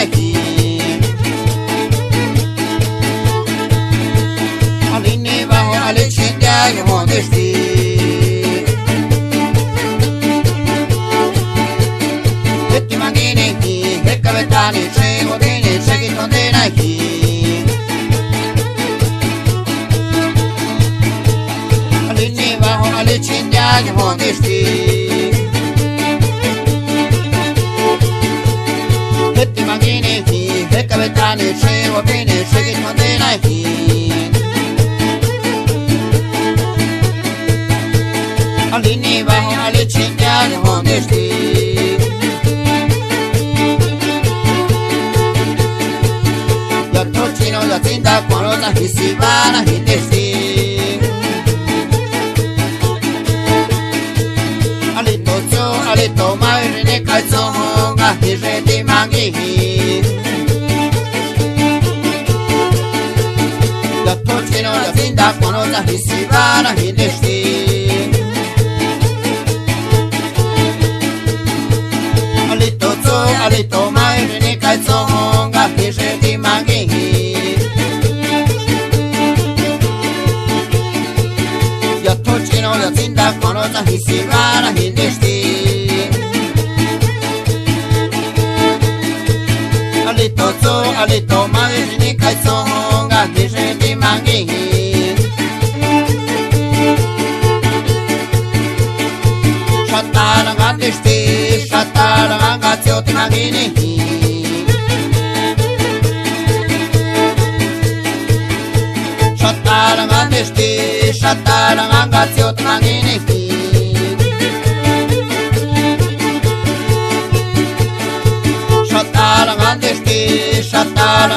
aquí. Aline bajo ale chindia que modesti. Eti mangine ki, que cabetani che godine che ki condena aquí. Aline bajo ale chindia que modesti. Eti mangine ki, que cabetani che godine che ki condena aquí. Aline bajo ale chindia que modesti. Chino la tinta con otra hisibana hindesti. Alito mai ne kaizonga hijeti mangi. Chino la tinta con otra hisibana hindesti. Alito mai ne kaizonga hijeti mangi. Chino la tinta con otra hisibana hindesti. Alito mai ni kaizonga hijeti mangi. Shatara ngandesti, shatara ngatioti mangini. Shatara ngandesti, shatara ngatioti mangini. Shatara ngandesti, shatara